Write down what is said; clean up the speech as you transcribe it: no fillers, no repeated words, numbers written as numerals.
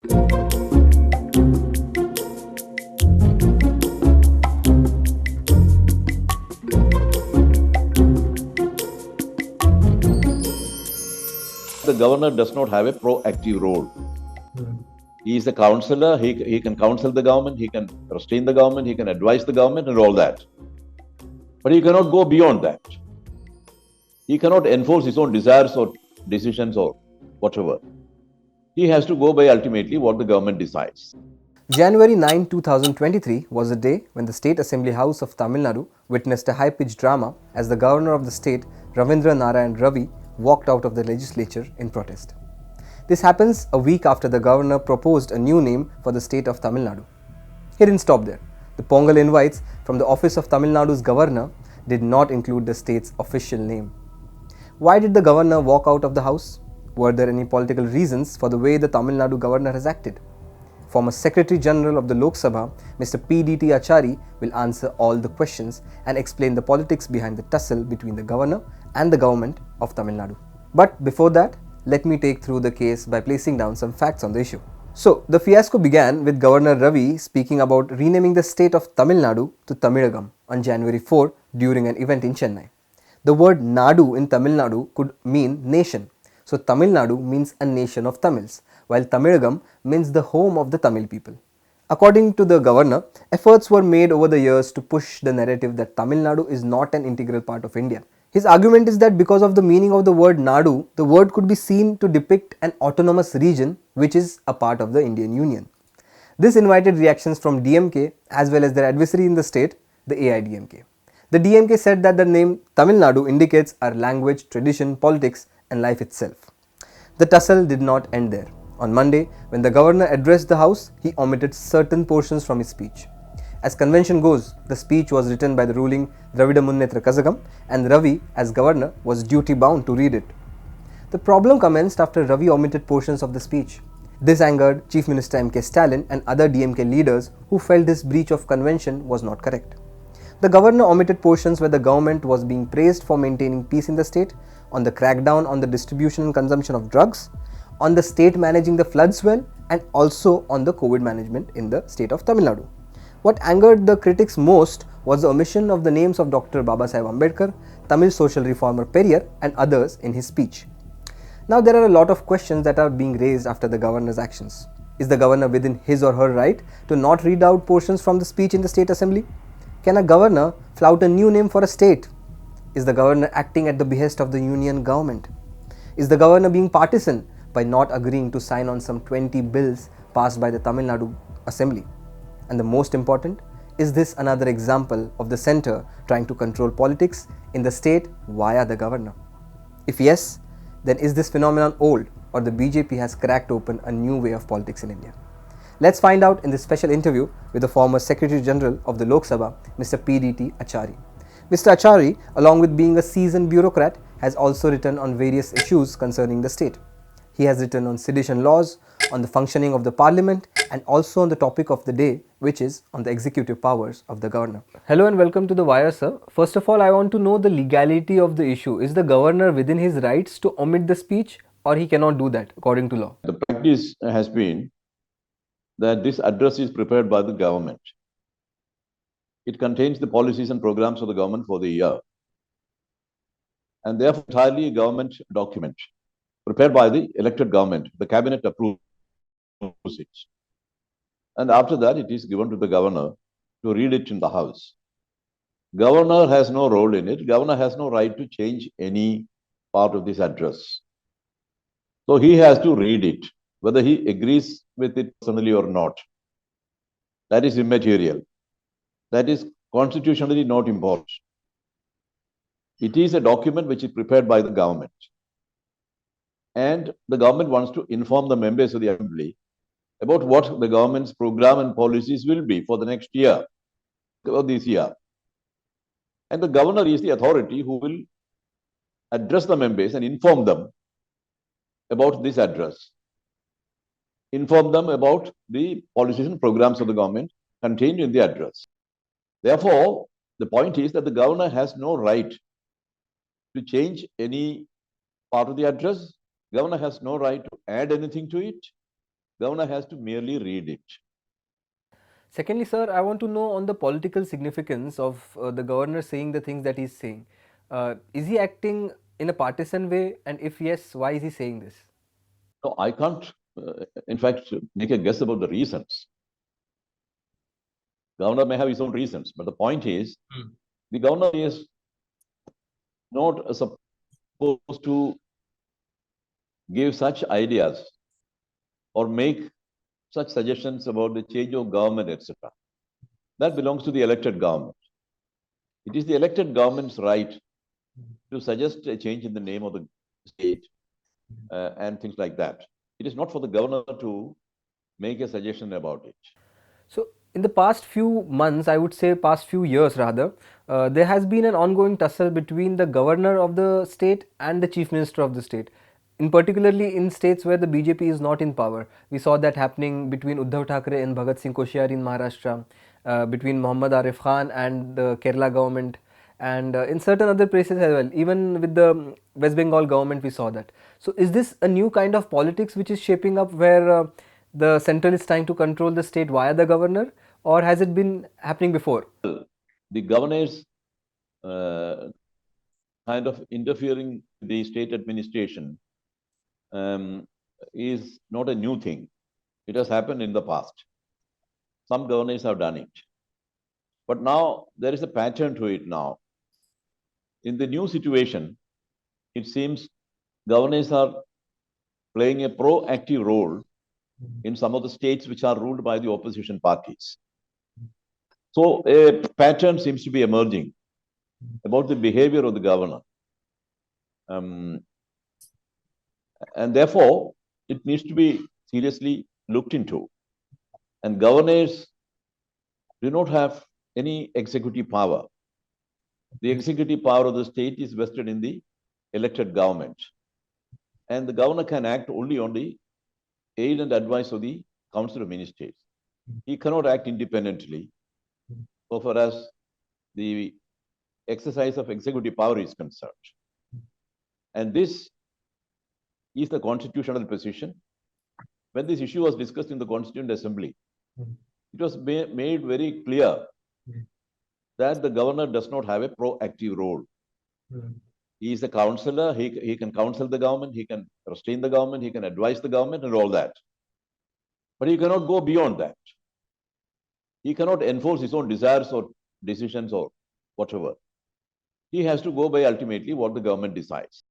The governor does not have a proactive role. He is a counselor. He can counsel the government. He can restrain the government. He can advise the government and all that. But he cannot go beyond that. He cannot enforce his own desires or decisions or whatever. He has to go by ultimately what the government decides. January 9, 2023 was a day when the State Assembly House of Tamil Nadu witnessed a high-pitched drama as the Governor of the state, Ravindra Narayan Ravi, walked out of the legislature in protest. This happens a week after the Governor proposed a new name for the state of Tamil Nadu. He didn't stop there. The Pongal invites from the office of Tamil Nadu's Governor did not include the state's official name. Why did the Governor walk out of the house? Were there any political reasons for the way the Tamil Nadu Governor has acted? Former Secretary General of the Lok Sabha, Mr. PDT Achary, will answer all the questions and explain the politics behind the tussle between the Governor and the government of Tamil Nadu. But before that, let me take through the case by placing down some facts on the issue. So, the fiasco began with Governor Ravi speaking about renaming the state of Tamil Nadu to Tamizagham on January 4 during an event in Chennai. The word Nadu in Tamil Nadu could mean nation. So, Tamil Nadu means a nation of Tamils, while Tamizagham means the home of the Tamil people. According to the governor, efforts were made over the years to push the narrative that Tamil Nadu is not an integral part of India. His argument is that because of the meaning of the word Nadu, the word could be seen to depict an autonomous region which is a part of the Indian Union. This invited reactions from DMK as well as their adversary in the state, the AIDMK. The DMK said that the name Tamil Nadu indicates our language, tradition, politics and life itself. The tussle did not end there. On Monday, when the governor addressed the house, he omitted certain portions from his speech. As convention goes, the speech was written by the ruling Dravida Munnetra Kazhagam and Ravi, as governor, was duty bound to read it. The problem commenced after Ravi omitted portions of the speech. This angered Chief Minister M.K. Stalin and other DMK leaders who felt this breach of convention was not correct. The governor omitted portions where the government was being praised for maintaining peace in the state, on the crackdown on the distribution and consumption of drugs, on the state managing the floods well, and also on the COVID management in the state of Tamil Nadu. What angered the critics most was the omission of the names of Dr. Babasaheb Ambedkar, Tamil social reformer Periyar and others in his speech. Now there are a lot of questions that are being raised after the governor's actions. Is the governor within his or her right to not read out portions from the speech in the state assembly? Can a governor flout a new name for a state? Is the governor acting at the behest of the union government? Is the governor being partisan by not agreeing to sign on some 20 bills passed by the Tamil Nadu assembly? And the most important, is this another example of the centre trying to control politics in the state via the governor? If yes, then is this phenomenon old, or the BJP has cracked open a new way of politics in India? Let's find out in this special interview with the former Secretary General of the Lok Sabha, Mr. PDT Achary. Mr. Achary, along with being a seasoned bureaucrat, has also written on various issues concerning the state. He has written on sedition laws, on the functioning of the parliament, and also on the topic of the day, which is on the executive powers of the governor. Hello and welcome to the Wire, sir. First of all, I want to know the legality of the issue. Is the governor within his rights to omit the speech, or he cannot do that according to law? The practice has been that this address is prepared by the government. It contains the policies and programs of the government for the year, and therefore entirely a government document prepared by the elected government. The cabinet approves it, and after that it is given to the governor to read it in the house. Governor has no role in it. Governor has no right to change any part of this address. So he has to read it, whether he agrees with it personally or not. That is immaterial. That is constitutionally not important. It is a document which is prepared by the government. And the government wants to inform the members of the assembly about what the government's program and policies will be for the next year, or this year. And the governor is the authority who will address the members and inform them about this address. Inform them about the policies and programs of the government contained in the address. Therefore, the point is that the governor has no right to change any part of the address. Governor has no right to add anything to it. Governor has to merely read it. Secondly, sir, I want to know on the political significance of the governor saying the things that he's saying. Is he acting in a partisan way? And if yes, why is he saying this? No, I can't, in fact, make a guess about the reasons. Governor may have his own reasons, but the point is, the governor is not supposed to give such ideas or make such suggestions about the change of government, etc. That belongs to the elected government. It is the elected government's right to suggest a change in the name of the state and things like that. It is not for the governor to make a suggestion about it. So, in the past few months, I would say past few years rather, there has been an ongoing tussle between the governor of the state and the chief minister of the state. In particularly in states where the BJP is not in power. We saw that happening between Uddhav Thackeray and Bhagat Singh Koshiyari in Maharashtra, between Muhammad Arif Khan and the Kerala government, and in certain other places as well. Even with the West Bengal government, we saw that. So, is this a new kind of politics which is shaping up where the central is trying to control the state via the governor, or has it been happening before? The governors kind of interfering with the state administration is not a new thing. It has happened in the past. Some governors have done it. But now there is a pattern to it now. In the new situation, it seems governors are playing a proactive role in some of the states which are ruled by the opposition parties. So a pattern seems to be emerging about the behavior of the governor. And therefore, it needs to be seriously looked into. And governors do not have any executive power. The executive power of the state is vested in the elected government. And the governor can act only on the aid and advice of the Council of Ministers. He cannot act independently so far as the exercise of executive power is concerned. And this is the constitutional position. When this issue was discussed in the Constituent Assembly, it was made very clear that the governor does not have a proactive role. He is a counselor, he can counsel the government, he can restrain the government, he can advise the government and all that. But he cannot go beyond that. He cannot enforce his own desires or decisions or whatever. He has to go by ultimately what the government decides.